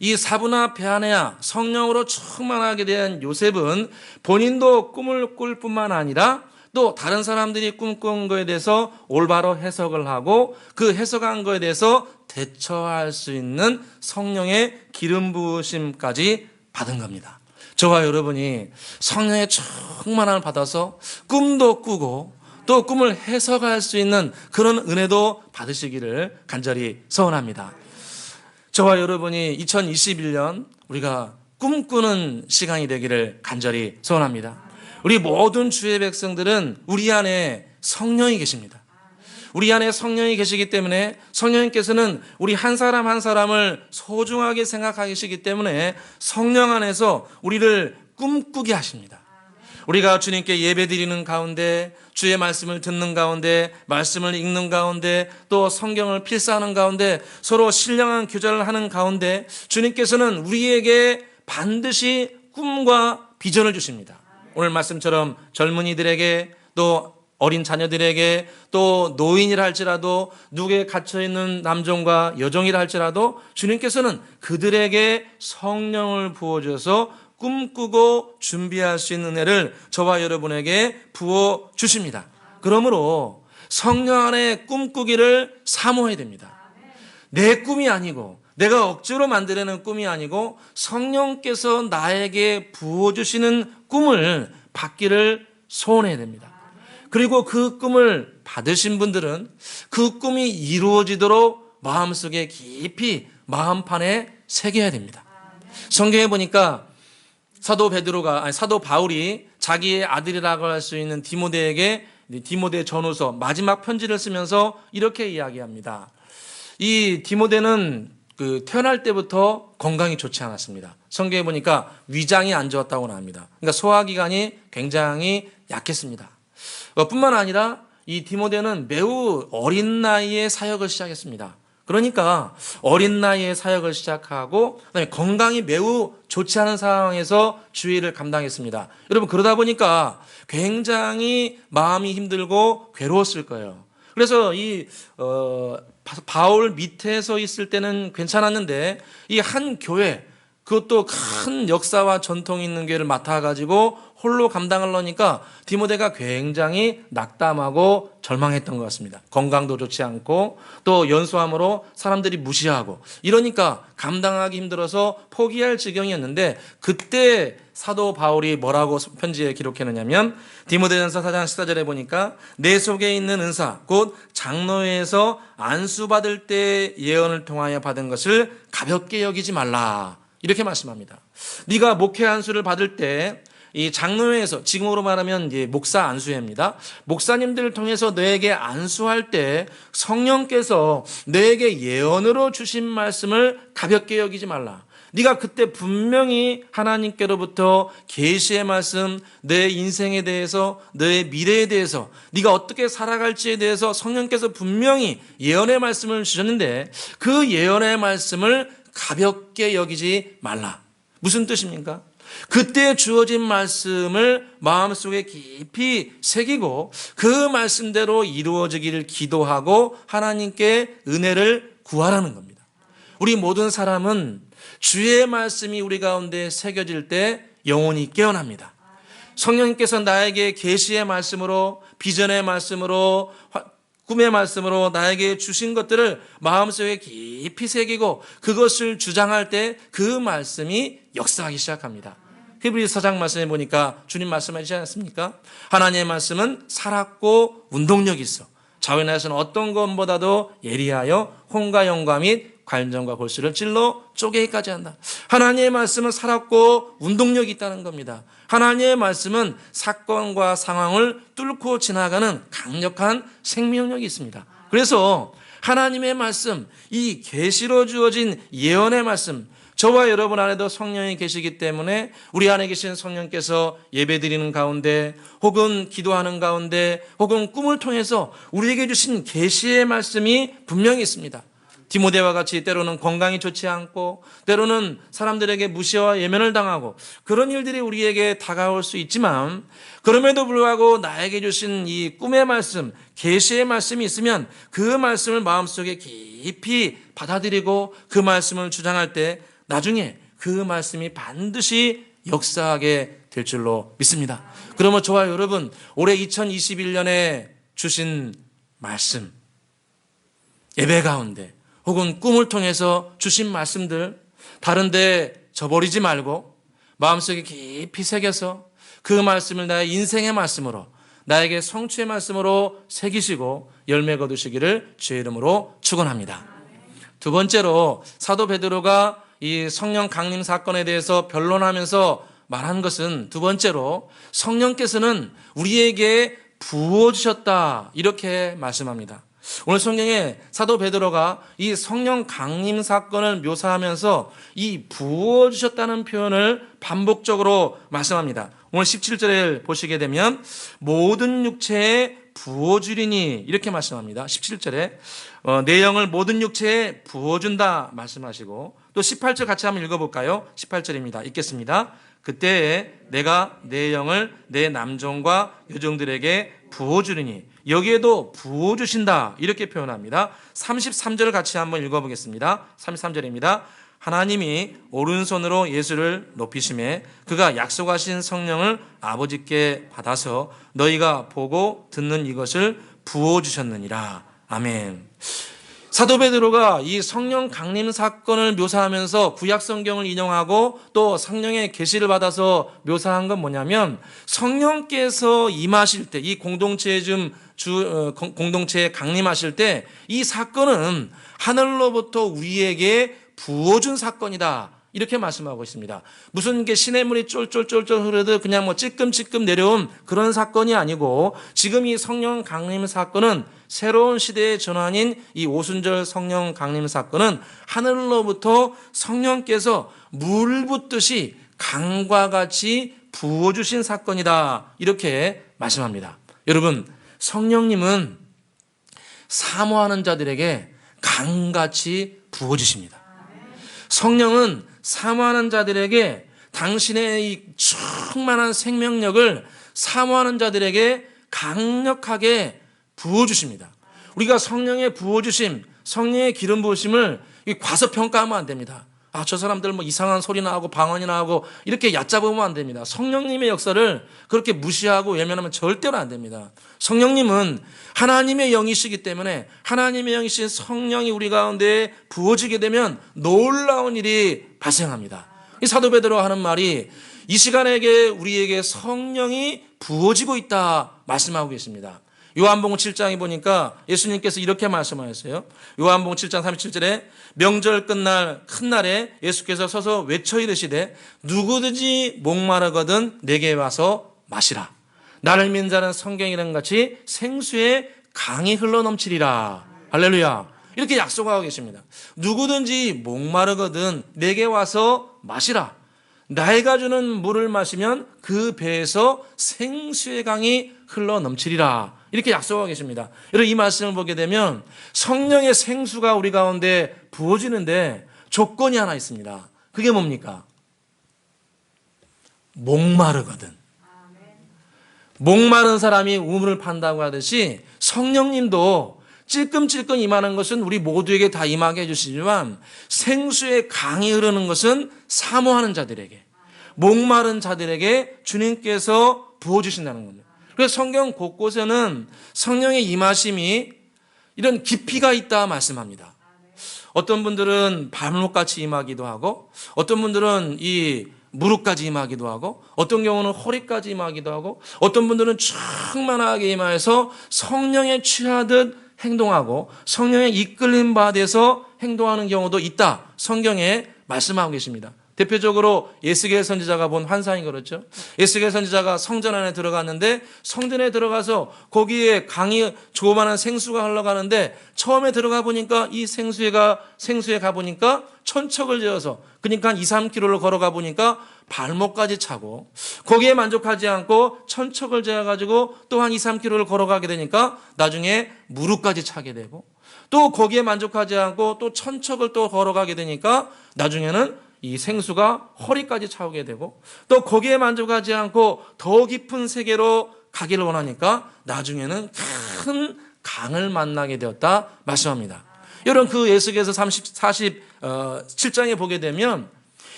이 사브낫 바네아, 성령으로 충만하게 된 요셉은 본인도 꿈을 꿀 뿐만 아니라 또 다른 사람들이 꿈꾼 거에 대해서 올바로 해석을 하고 그 해석한 거에 대해서 대처할 수 있는 성령의 기름 부으심까지 받은 겁니다. 저와 여러분이 성령의 충만함을 받아서 꿈도 꾸고 또 꿈을 해석할 수 있는 그런 은혜도 받으시기를 간절히 소원합니다. 저와 여러분이 2021년 우리가 꿈꾸는 시간이 되기를 간절히 소원합니다. 우리 모든 주의 백성들은 우리 안에 성령이 계십니다. 우리 안에 성령이 계시기 때문에 성령님께서는 우리 한 사람 한 사람을 소중하게 생각하시기 때문에 성령 안에서 우리를 꿈꾸게 하십니다. 우리가 주님께 예배드리는 가운데, 주의 말씀을 듣는 가운데, 말씀을 읽는 가운데, 또 성경을 필사하는 가운데, 서로 신령한 교제를 하는 가운데 주님께서는 우리에게 반드시 꿈과 비전을 주십니다. 오늘 말씀처럼 젊은이들에게, 또 어린 자녀들에게, 또 노인이라 할지라도, 누구에 갇혀있는 남종과 여종이라 할지라도 주님께서는 그들에게 성령을 부어줘서 꿈꾸고 준비할 수 있는 은혜를 저와 여러분에게 부어주십니다. 그러므로 성령 안에 꿈꾸기를 사모해야 됩니다. 내 꿈이 아니고, 내가 억지로 만들어내는 꿈이 아니고 성령께서 나에게 부어주시는 꿈을 받기를 소원해야 됩니다. 그리고 그 꿈을 받으신 분들은 그 꿈이 이루어지도록 마음속에 깊이 마음판에 새겨야 됩니다. 성경에 보니까 사도 바울이 자기의 아들이라고 할 수 있는 디모데에게 디모데 전후서 마지막 편지를 쓰면서 이렇게 이야기합니다. 이 디모데는 태어날 때부터 건강이 좋지 않았습니다. 성경에 보니까 위장이 안 좋았다고 합니다. 그러니까 소화기관이 굉장히 약했습니다. 뿐만 아니라 이 디모데는 매우 어린 나이에 사역을 시작했습니다. 그러니까 어린 나이에 사역을 시작하고 그다음에 건강이 매우 좋지 않은 상황에서 주의를 감당했습니다. 여러분, 그러다 보니까 굉장히 마음이 힘들고 괴로웠을 거예요. 그래서 바울 밑에 서 있을 때는 괜찮았는데 이 한 교회, 그것도 큰 역사와 전통이 있는 교회를 맡아가지고 홀로 감당을 하니까 디모데가 굉장히 낙담하고 절망했던 것 같습니다. 건강도 좋지 않고 또 연소함으로 사람들이 무시하고 이러니까 감당하기 힘들어서 포기할 지경이었는데, 그때 사도 바울이 뭐라고 편지에 기록했느냐면 디모데전서 4장 14절에 보니까 내 속에 있는 은사 곧 장로회에서 안수받을 때 예언을 통하여 받은 것을 가볍게 여기지 말라, 이렇게 말씀합니다. 네가 목회 안수를 받을 때 이 장로회에서, 지금으로 말하면 이제 목사 안수회입니다. 목사님들을 통해서 너에게 안수할 때 성령께서 너에게 예언으로 주신 말씀을 가볍게 여기지 말라. 네가 그때 분명히 하나님께로부터 계시의 말씀, 내 인생에 대해서, 너의 미래에 대해서, 네가 어떻게 살아갈지에 대해서 성령께서 분명히 예언의 말씀을 주셨는데 그 예언의 말씀을 가볍게 여기지 말라. 무슨 뜻입니까? 그때 주어진 말씀을 마음속에 깊이 새기고 그 말씀대로 이루어지기를 기도하고 하나님께 은혜를 구하라는 겁니다. 우리 모든 사람은 주의 말씀이 우리 가운데 새겨질 때 영혼이 깨어납니다. 성령님께서 나에게 계시의 말씀으로, 비전의 말씀으로, 꿈의 말씀으로 나에게 주신 것들을 마음속에 깊이 새기고 그것을 주장할 때 그 말씀이 역사하기 시작합니다. 히브리서 4장 말씀에 보니까 주님 말씀하시지 않습니까? 하나님의 말씀은 살았고 운동력이 있어 자원에서는 어떤 것보다도 예리하여 혼과 영과 및 관정과 골수를 찔러 쪼개기까지 한다. 하나님의 말씀은 살았고 운동력이 있다는 겁니다. 하나님의 말씀은 사건과 상황을 뚫고 지나가는 강력한 생명력이 있습니다. 그래서 하나님의 말씀, 이 계시로 주어진 예언의 말씀, 저와 여러분 안에도 성령이 계시기 때문에 우리 안에 계신 성령께서 예배드리는 가운데 혹은 기도하는 가운데 혹은 꿈을 통해서 우리에게 주신 계시의 말씀이 분명히 있습니다. 디모데와 같이 때로는 건강이 좋지 않고 때로는 사람들에게 무시와 예면을 당하고 그런 일들이 우리에게 다가올 수 있지만, 그럼에도 불구하고 나에게 주신 이 꿈의 말씀, 계시의 말씀이 있으면 그 말씀을 마음속에 깊이 받아들이고 그 말씀을 주장할 때 나중에 그 말씀이 반드시 역사하게 될 줄로 믿습니다. 그러면 저와 여러분, 올해 2021년에 주신 말씀, 예배 가운데 혹은 꿈을 통해서 주신 말씀들 다른 데 저버리지 말고 마음속에 깊이 새겨서 그 말씀을 나의 인생의 말씀으로, 나에게 성취의 말씀으로 새기시고 열매 거두시기를 주의 이름으로 축원합니다. 두 번째로 사도 베드로가 이 성령 강림 사건에 대해서 변론하면서 말한 것은 두 번째로 성령께서는 우리에게 부어주셨다 이렇게 말씀합니다. 오늘 성경에 사도 베드로가 이 성령 강림 사건을 묘사하면서 이 부어주셨다는 표현을 반복적으로 말씀합니다. 오늘 17절을 보시게 되면 모든 육체에 부어주리니 이렇게 말씀합니다. 17절에 내 영을 모든 육체에 부어준다 말씀하시고 또 18절 같이 한번 읽어볼까요? 18절입니다. 읽겠습니다. 그때에 내가 내 영을 내 남종과 여종들에게 부어주리니 여기에도 부어주신다 이렇게 표현합니다. 33절을 같이 한번 읽어보겠습니다. 33절입니다. 하나님이 오른손으로 예수를 높이심에 그가 약속하신 성령을 아버지께 받아서 너희가 보고 듣는 이것을 부어주셨느니라. 아멘. 사도 베드로가 이 성령 강림 사건을 묘사하면서 구약 성경을 인용하고 또 성령의 계시를 받아서 묘사한 건 뭐냐면 성령께서 임하실 때 이 공동체에 공동체에 강림하실 때 이 사건은 하늘로부터 우리에게 부어준 사건이다. 이렇게 말씀하고 있습니다. 무슨 게 시냇물이 쫄쫄쫄쫄 흐르듯 그냥 뭐 찔끔찔끔 내려온 그런 사건이 아니고 지금 이 성령 강림 사건은 새로운 시대의 전환인 이 오순절 성령 강림 사건은 하늘로부터 성령께서 물 붓듯이 강과 같이 부어주신 사건이다. 이렇게 말씀합니다. 여러분, 성령님은 사모하는 자들에게 강같이 부어주십니다. 성령은 사모하는 자들에게 당신의 이 충만한 생명력을 사모하는 자들에게 강력하게 부어주십니다. 우리가 성령의 부어주심, 성령의 기름 부으심을 과소평가하면 안 됩니다. 아, 저 사람들 뭐 이상한 소리나 하고 방언이나 하고 이렇게 얕잡으면 안 됩니다. 성령님의 역사를 그렇게 무시하고 외면하면 절대로 안 됩니다. 성령님은 하나님의 영이시기 때문에 하나님의 영이신 성령이 우리 가운데 부어지게 되면 놀라운 일이 발생합니다. 이 사도 베드로가 하는 말이 이 시간에게 우리에게 성령이 부어지고 있다 말씀하고 계십니다. 요한복음 7장에 보니까 예수님께서 이렇게 말씀하셨어요. 요한복음 7장 37절에 명절 끝날 큰 날에 예수께서 서서 외쳐 이르시되 누구든지 목마르거든 내게 와서 마시라. 나를 믿는 자는 성경이랑 같이 생수의 강이 흘러넘치리라. 할렐루야. 이렇게 약속하고 계십니다. 누구든지 목마르거든 내게 와서 마시라. 내가 주는 물을 마시면 그 배에서 생수의 강이 흘러넘치리라. 이렇게 약속하고 계십니다. 여러분, 이 말씀을 보게 되면 성령의 생수가 우리 가운데 부어지는데 조건이 하나 있습니다. 그게 뭡니까? 목마르거든. 목마른 사람이 우물을 판다고 하듯이 성령님도 찔끔찔끔 임하는 것은 우리 모두에게 다 임하게 해주시지만 생수의 강이 흐르는 것은 사모하는 자들에게, 목마른 자들에게 주님께서 부어주신다는 겁니다. 그래서 성경 곳곳에는 성령의 임하심이 이런 깊이가 있다 말씀합니다. 어떤 분들은 발목같이 임하기도 하고 어떤 분들은 이 무릎까지 임하기도 하고 어떤 경우는 허리까지 임하기도 하고 어떤 분들은 충만하게 임하여서 성령에 취하듯 행동하고 성령의 이끌림 받아서 행동하는 경우도 있다. 성경에 말씀하고 계십니다. 대표적으로 에스겔 선지자가 본 환상이 그렇죠. 에스겔 선지자가 성전 안에 들어갔는데 성전에 들어가서 거기에 강이 조그마한 생수가 흘러가는데 처음에 들어가 보니까 이 생수에 가 보니까 천척을 지어서 그러니까 2, 3km를 걸어가 보니까 발목까지 차고 거기에 만족하지 않고 천척을 재어가지고 또 한 2, 3km를 걸어가게 되니까 나중에 무릎까지 차게 되고 또 거기에 만족하지 않고 또 천척을 또 걸어가게 되니까 나중에는 이 생수가 허리까지 차오게 되고 또 거기에 만족하지 않고 더 깊은 세계로 가기를 원하니까 나중에는 큰 강을 만나게 되었다 말씀합니다. 여러분 그 에스겔서 47장에 보게 되면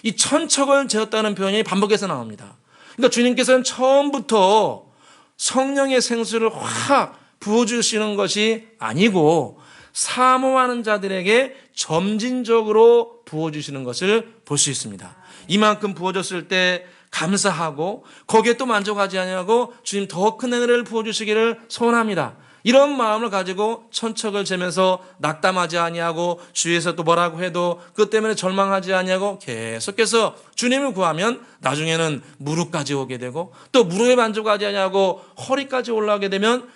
이 천척을 재었다는 표현이 반복해서 나옵니다. 그러니까 주님께서는 처음부터 성령의 생수를 확 부어주시는 것이 아니고 사모하는 자들에게 점진적으로 부어주시는 것을 볼 수 있습니다. 이만큼 부어줬을 때 감사하고 거기에 또 만족하지 아니하고 주님 더 큰 은혜를 부어주시기를 소원합니다. 이런 마음을 가지고 천척을 재면서 낙담하지 아니하고 주위에서 또 뭐라고 해도 그것 때문에 절망하지 아니하고 계속해서 주님을 구하면 나중에는 무릎까지 오게 되고 또 무릎에 만족하지 아니하고 허리까지 올라오게 되면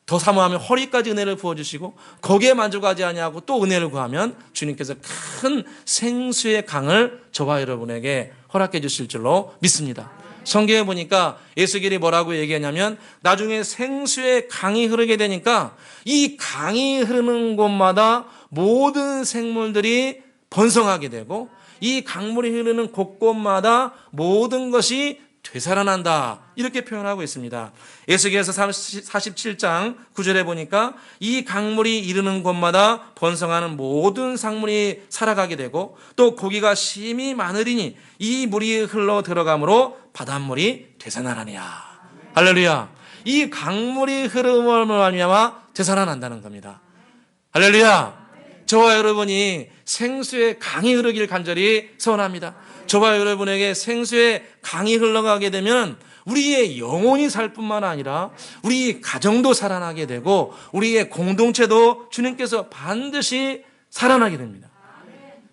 더 사모하면 허리까지 은혜를 부어주시고 거기에 만족하지 아니하고 또 은혜를 구하면 주님께서 큰 생수의 강을 저와 여러분에게 허락해 주실 줄로 믿습니다. 성경에 보니까 에스겔이 뭐라고 얘기하냐면 나중에 생수의 강이 흐르게 되니까 이 강이 흐르는 곳마다 모든 생물들이 번성하게 되고 이 강물이 흐르는 곳곳마다 모든 것이 되살아난다 이렇게 표현하고 있습니다. 에스겔서 47장 9절에 보니까 이 강물이 이르는 곳마다 번성하는 모든 생물이 살아가게 되고 또 고기가 심히 많으리니 이 물이 흘러 들어가므로 바닷물이 되살아나니라. 할렐루야. 이 강물이 흐름을 말미암아 되살아난다는 겁니다. 할렐루야. 저와 여러분이 생수의 강이 흐르길 간절히 소원합니다. 저와 여러분에게 생수의 강이 흘러가게 되면 우리의 영혼이 살 뿐만 아니라 우리 가정도 살아나게 되고 우리의 공동체도 주님께서 반드시 살아나게 됩니다.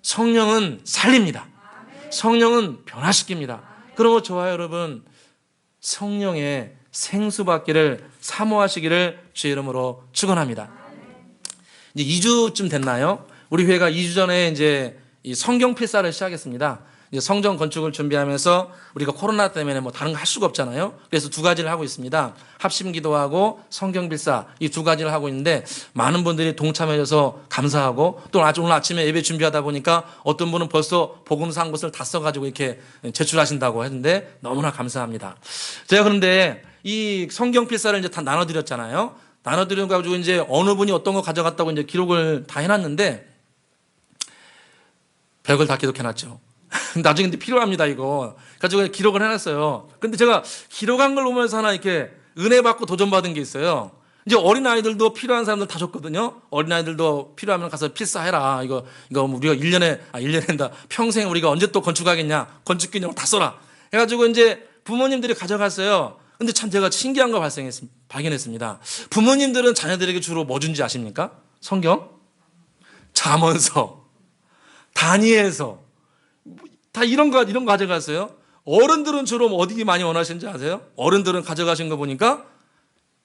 성령은 살립니다. 성령은 변화시킵니다. 그러므로 저와 여러분 성령의 생수 받기를 사모하시기를 주의 이름으로 축원합니다. 이제 2주쯤 됐나요? 우리 회가 2주 전에 이제 이 성경 필사를 시작했습니다. 이제 성전 건축을 준비하면서 우리가 코로나 때문에 뭐 다른 거 할 수가 없잖아요. 그래서 두 가지를 하고 있습니다. 합심 기도하고 성경 필사 이 두 가지를 하고 있는데 많은 분들이 동참해줘서 감사하고 또 오늘 아침에 예배 준비하다 보니까 어떤 분은 벌써 복음서 한 것을 다 써가지고 이렇게 제출하신다고 했는데 너무나 감사합니다. 제가 그런데 이 성경 필사를 이제 다 나눠드렸잖아요. 나눠드려가지고 이제 어느 분이 어떤 거 가져갔다고 이제 기록을 다 해놨는데 별걸 다 기록해놨죠. 나중에 근데 필요합니다, 이거. 가지고 기록을 해놨어요. 근데 제가 기록한 걸 보면서 하나 이렇게 은혜 받고 도전받은 게 있어요. 이제 어린아이들도 필요한 사람들 다 줬거든요. 어린아이들도 필요하면 가서 필사해라. 이거 우리가 1년에 한다. 평생 우리가 언제 또 건축하겠냐. 건축 기념을 다 써라. 해가지고 이제 부모님들이 가져갔어요. 근데 참 제가 신기한 거 발견했습니다. 부모님들은 자녀들에게 주로 뭐 준지 아십니까? 성경? 잠언서, 다니엘서, 다 이런 거 가져갔어요. 어른들은 주로 어디 많이 원하시는지 아세요? 어른들은 가져가신 거 보니까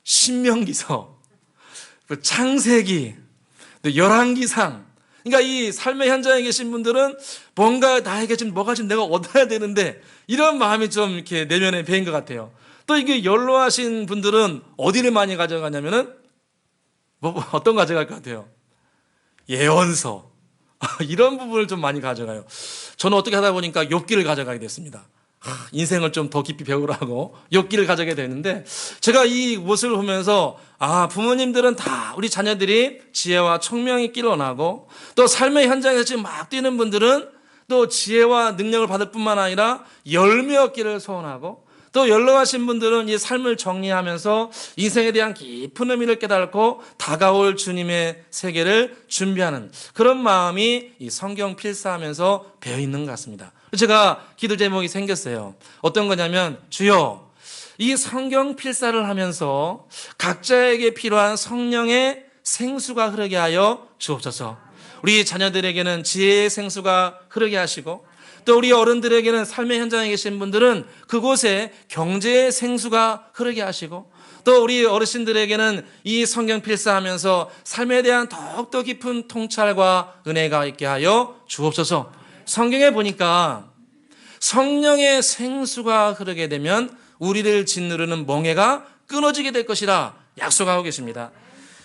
신명기서, 창세기, 열왕기상. 그러니까 이 삶의 현장에 계신 분들은 뭔가 나에게 좀 뭐가 좀 내가 얻어야 되는데 이런 마음이 좀 이렇게 내면에 배인 것 같아요. 또 이게 연로하신 분들은 어디를 많이 가져가냐면은 어떤 거 가져갈 것 같아요? 예언서. 이런 부분을 좀 많이 가져가요. 저는 어떻게 하다 보니까 욥기를 가져가게 됐습니다. 인생을 좀 더 깊이 배우라고 욥기를 가져가게 되는데 제가 이 모습을 보면서 부모님들은 다 우리 자녀들이 지혜와 총명이 끼러나고 또 삶의 현장에서 지금 막 뛰는 분들은 또 지혜와 능력을 받을 뿐만 아니라 열매 얻기를 소원하고 또 연로하신 분들은 이 삶을 정리하면서 인생에 대한 깊은 의미를 깨닫고 다가올 주님의 세계를 준비하는 그런 마음이 이 성경 필사하면서 배어 있는 것 같습니다. 제가 기도 제목이 생겼어요. 어떤 거냐면 주여 이 성경 필사를 하면서 각자에게 필요한 성령의 생수가 흐르게 하여 주옵소서. 우리 자녀들에게는 지혜의 생수가 흐르게 하시고 또 우리 어른들에게는 삶의 현장에 계신 분들은 그곳에 경제의 생수가 흐르게 하시고 또 우리 어르신들에게는 이 성경 필사하면서 삶에 대한 더욱더 깊은 통찰과 은혜가 있게 하여 주옵소서. 성경에 보니까 성령의 생수가 흐르게 되면 우리를 짓누르는 멍에가 끊어지게 될 것이라 약속하고 계십니다.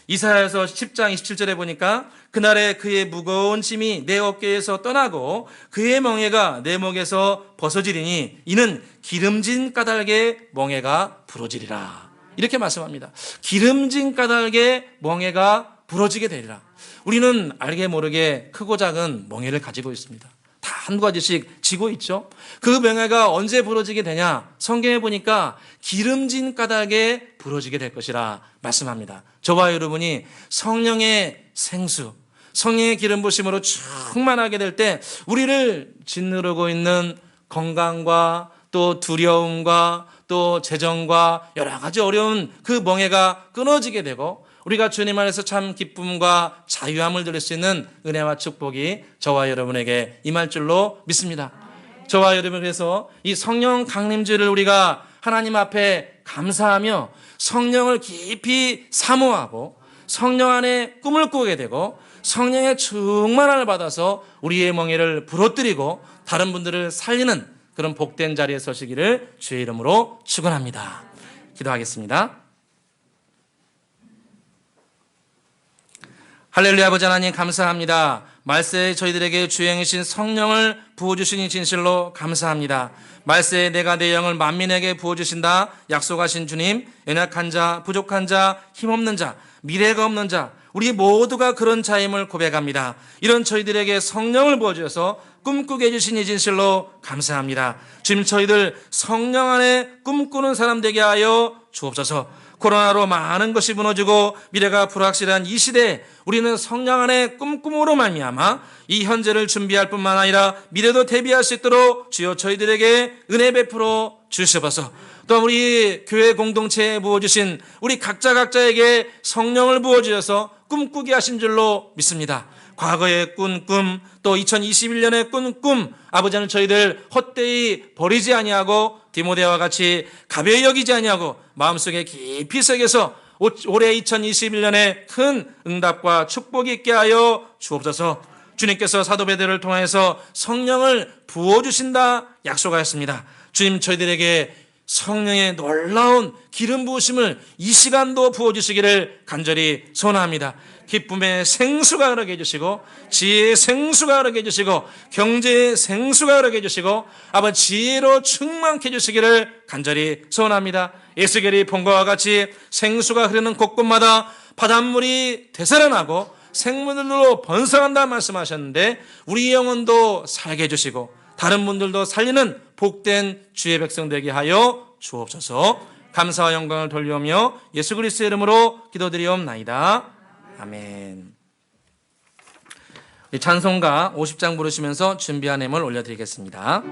이사야서 10장 27절에 보니까 그날에 그의 무거운 짐이 내 어깨에서 떠나고 그의 멍에가 내 목에서 벗어지리니 이는 기름진 까닭에 멍에가 부러지리라. 이렇게 말씀합니다. 기름진 까닭에 멍에가 부러지게 되리라. 우리는 알게 모르게 크고 작은 멍에를 가지고 있습니다. 다 한 가지씩 지고 있죠. 그 멍에가 언제 부러지게 되냐? 성경에 보니까 기름진 까닭에 부러지게 될 것이라 말씀합니다. 저와 여러분이 성령의 생수, 성령의 기름 부심으로 충만하게 될 때 우리를 짓누르고 있는 건강과 또 두려움과 또 재정과 여러 가지 어려운 그 멍에가 끊어지게 되고 우리가 주님 안에서 참 기쁨과 자유함을 누릴 수 있는 은혜와 축복이 저와 여러분에게 임할 줄로 믿습니다. 저와 여러분께서 이 성령 강림주를 우리가 하나님 앞에 감사하며 성령을 깊이 사모하고 성령 안에 꿈을 꾸게 되고 성령의 충만함을 받아서 우리의 멍에를 부러뜨리고 다른 분들을 살리는 그런 복된 자리에 서시기를 주의 이름으로 축원합니다. 기도하겠습니다. 할렐루야. 아버지 하나님 감사합니다. 말세에 저희들에게 주행이신 성령을 부어주시니 진실로 감사합니다. 말세에 내가 내 영을 만민에게 부어주신다 약속하신 주님, 연약한 자, 부족한 자, 힘없는 자, 미래가 없는 자, 우리 모두가 그런 자임을 고백합니다. 이런 저희들에게 성령을 부어주셔서 꿈꾸게 해주시니 진실로 감사합니다. 주님, 저희들 성령 안에 꿈꾸는 사람 되게 하여 주옵소서. 코로나로 많은 것이 무너지고 미래가 불확실한 이 시대에 우리는 성령 안에 꿈꿈으로 말미암아 이 현재를 준비할 뿐만 아니라 미래도 대비할 수 있도록 주여 저희들에게 은혜 베풀어 주시옵소서. 또 우리 교회 공동체에 부어주신 우리 각자에게 성령을 부어주셔서 꿈꾸게 하신 줄로 믿습니다. 과거에 꾼 꿈, 또 2021년에 꾼 꿈, 아버지는 저희들 헛되이 버리지 아니하고 디모데와 같이 가벼이 여기지 아니하고 마음속에 깊이 새겨서 올해 2021년에 큰 응답과 축복이 있게 하여 주옵소서. 주님께서 사도 베드로를 통해서 성령을 부어주신다 약속하였습니다. 주님, 저희들에게 성령의 놀라운 기름 부으심을 이 시간도 부어주시기를 간절히 소원합니다. 기쁨의 생수가 흐르게 해주시고 지혜의 생수가 흐르게 해주시고 경제의 생수가 흐르게 해주시고 아버지 지혜로 충만케 해주시기를 간절히 소원합니다. 에스겔이 본 것과 같이 생수가 흐르는 곳곳마다 바닷물이 되살아나고 생물들로 번성한다 말씀하셨는데 우리 영혼도 살게 해주시고 다른 분들도 살리는 복된 주의 백성 되게 하여 주옵소서. 감사와 영광을 돌려오며 예수 그리스도의 이름으로 기도드리옵나이다. 아멘. 찬송가 50장 부르시면서 준비한 예물 올려드리겠습니다.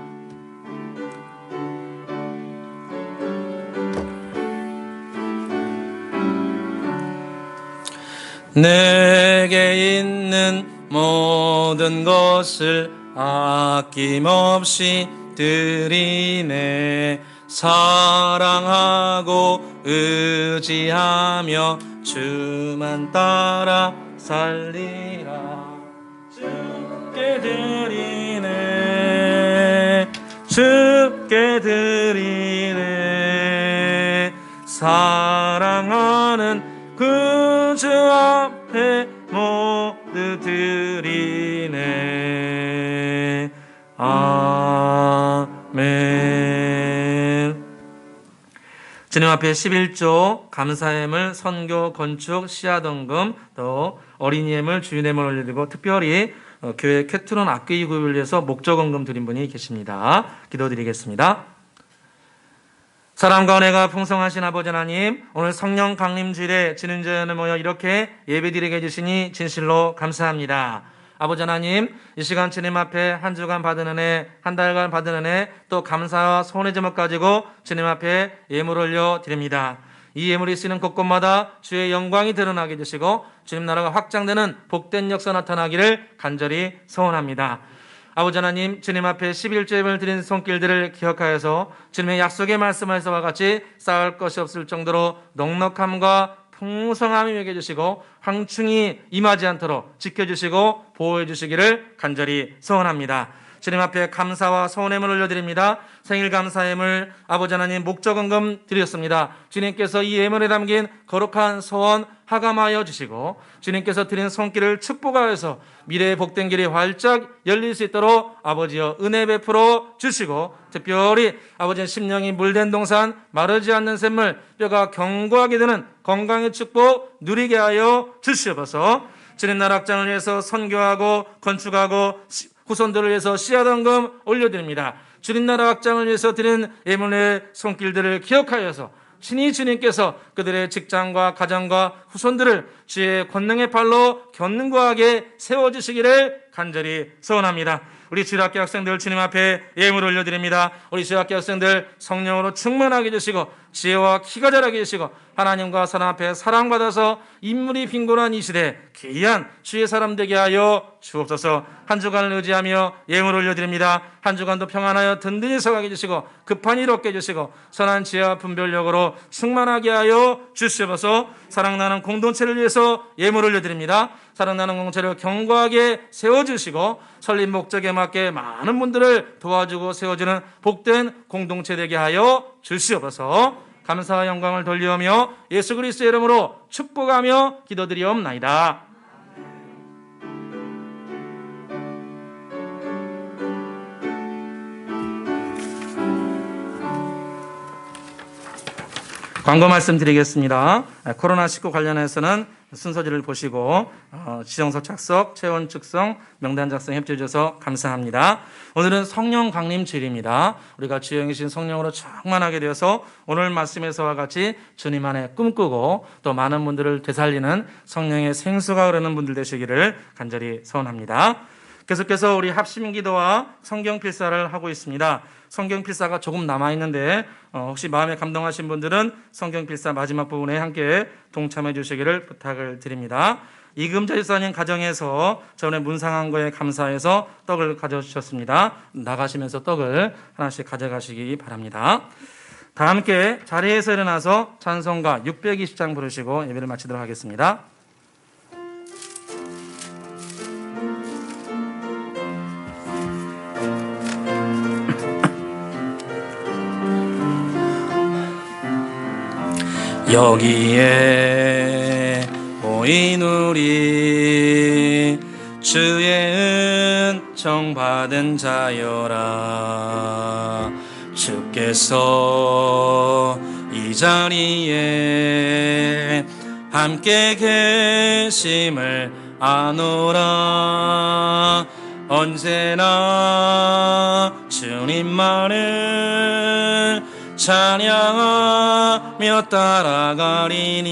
내게 있는 모든 것을 아낌없이 드리네. 사랑하고 의지하며 주만 따라 살리라. 주께 드리네, 주께 드리네. 사랑하는 그 주 앞에 모두 드리네. 아멘. 주님 앞에 11조 감사예물, 선교, 건축, 씨앗원금, 또 어린이 예물, 주인 예물 올려드리고 특별히 교회 캐트론 악기 구입을 위해서 목적원금 드린 분이 계십니다. 기도드리겠습니다. 사랑과 은혜가 풍성하신 아버지 하나님, 오늘 성령 강림주일에 진은자연을 모여 이렇게 예배드리게 해주시니 진실로 감사합니다. 아버지 하나님, 이 시간 주님 앞에 한 주간 받은 은혜, 한 달간 받은 은혜, 또 감사와 소원의 제목 가지고 주님 앞에 예물 올려 드립니다. 이 예물이 쓰는 곳곳마다 주의 영광이 드러나게 해주시고 주님 나라가 확장되는 복된 역사 나타나기를 간절히 소원합니다. 아버지 하나님, 주님 앞에 11조예물 드린 손길들을 기억하여서 주님의 약속의 말씀에서와 같이 쌓을 것이 없을 정도로 넉넉함과 풍성함이 매겨 주시고 황충이 임하지 않도록 지켜주시고 보호해 주시기를 간절히 소원합니다. 주님 앞에 감사와 소원의 예물 올려드립니다. 생일 감사 예물 아버지 하나님 목적원금 드렸습니다. 주님께서 이 예물에 담긴 거룩한 소원 하감하여 주시고 주님께서 드린 손길을 축복하여서 미래의 복된 길이 활짝 열릴 수 있도록 아버지여 은혜 베풀어 주시고 특별히 아버지의 심령이 물된 동산 마르지 않는 샘물 뼈가 견고하게 되는 건강의 축복 누리게 하여 주시옵소서. 주님 나라 확장을 위해서 선교하고 건축하고 후손들을 위해서 씨앗원금 올려드립니다. 주님 나라 확장을 위해서 드린 예물의 손길들을 기억하여서 친히 주님께서 그들의 직장과 가정과 후손들을 주의 권능의 팔로 견고하게 세워주시기를 간절히 소원합니다. 우리 주일학교 학생들 주님 앞에 예물 올려드립니다. 우리 주일학교 학생들 성령으로 충만하게 해주시고 지혜와 키가 자라게 해주시고 하나님과 사람 앞에 사랑받아서 인물이 빈곤한 이 시대 귀한 주의 사람 되게 하여 주옵소서. 한 주간을 의지하며 예물 올려드립니다. 한 주간도 평안하여 든든히 서가게 해주시고 급한 일 없게 해주시고 선한 지혜와 분별력으로 충만하게 하여 주시옵소서. 사랑나는 공동체를 위해서 예물 올려드립니다. 사랑나는 공동체를 견고하게 세워주시고 설립 목적에 맞게 많은 분들을 도와주고 세워주는 복된 공동체 되게 하여 주시옵소서. 감사와 영광을 돌리오며 예수 그리스도의 이름으로 축복하며 기도드리옵나이다. 광고 말씀드리겠습니다. 코로나19 관련해서는 순서지를 보시고 지정서 착석, 체온 측정, 명단 작성 협조해 주셔서 감사합니다. 오늘은 성령 강림 주일입니다. 우리가 주영이신 성령으로 충만하게 되어서 오늘 말씀에서와 같이 주님 안에 꿈꾸고 또 많은 분들을 되살리는 성령의 생수가 흐르는 분들 되시기를 간절히 소원합니다. 계속해서 우리 합심 기도와 성경 필사를 하고 있습니다. 성경 필사가 조금 남아있는데 혹시 마음에 감동하신 분들은 성경 필사 마지막 부분에 함께 동참해 주시기를 부탁을 드립니다. 이금자 집사님 가정에서 전에 문상한 거에 감사해서 떡을 가져주셨습니다. 나가시면서 떡을 하나씩 가져가시기 바랍니다. 다 함께 자리에서 일어나서 찬송가 620장 부르시고 예배를 마치도록 하겠습니다. 여기에 모인 우리 주의 은총 받은 자여라. 주께서 이 자리에 함께 계심을 아노라. 언제나 주님만을 찬양하며 따라가리니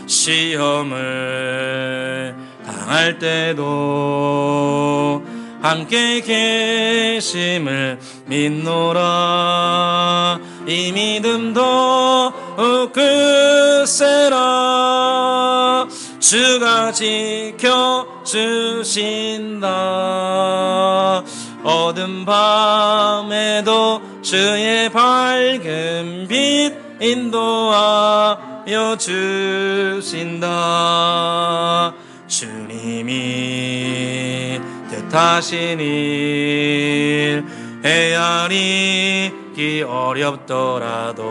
시험을 당할 때도 함께 계심을 믿노라. 이 믿음도 굳세라. 주가 지켜주신다. 어두운 밤에도 주의 밝은 빛 인도하여 주신다. 주님이 뜻하신 일 헤아리기 어렵더라도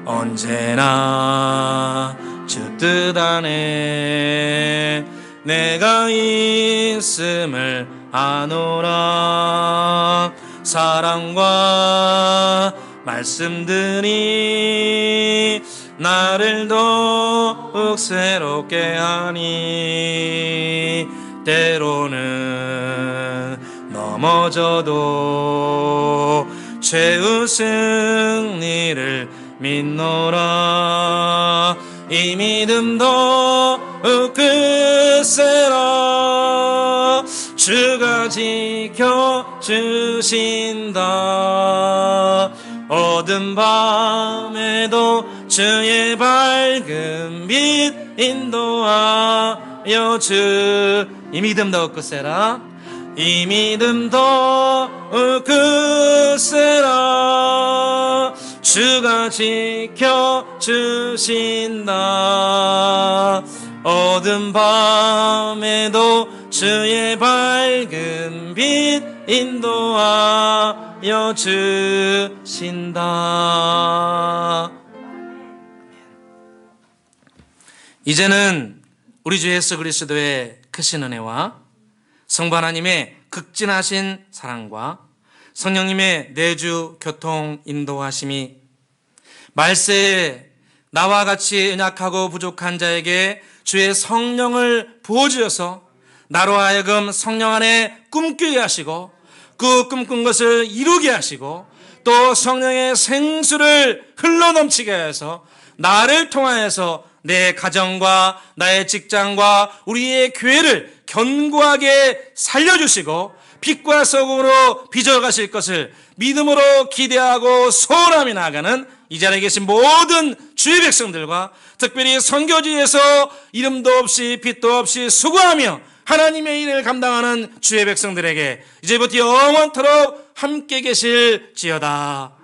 언제나 주 뜻 안에 내가 있음을 아노라. 사랑과 말씀들이 나를 더욱 새롭게 하니 때로는 넘어져도 최후 승리를 믿노라. 이 믿음도 굳세라. 주가 지켜주신다. 어두운 밤에도 주의 밝은 빛 인도하여 주. 이 믿음도 굳세라. 이 믿음도 굳세라. 주가 지켜주신다. 어두운 밤에도 주의 밝은 빛 인도하여 주신다. 이제는 우리 주 예수 그리스도의 크신 은혜와 성부 하나님의 극진하신 사랑과 성령님의 내주 교통 인도하심이 말세에 나와 같이 연약하고 부족한 자에게 주의 성령을 부어주셔서 나로 하여금 성령 안에 꿈꾸게 하시고 그 꿈꾼 것을 이루게 하시고 또 성령의 생수를 흘러넘치게 해서 나를 통하여서 내 가정과 나의 직장과 우리의 교회를 견고하게 살려주시고 빛과 소금으로 빚어가실 것을 믿음으로 기대하고 소원하며 나아가는 이 자리에 계신 모든 주의 백성들과 특별히 선교지에서 이름도 없이 빛도 없이 수고하며 하나님의 일을 감당하는 주의 백성들에게 이제부터 영원토록 함께 계실지어다.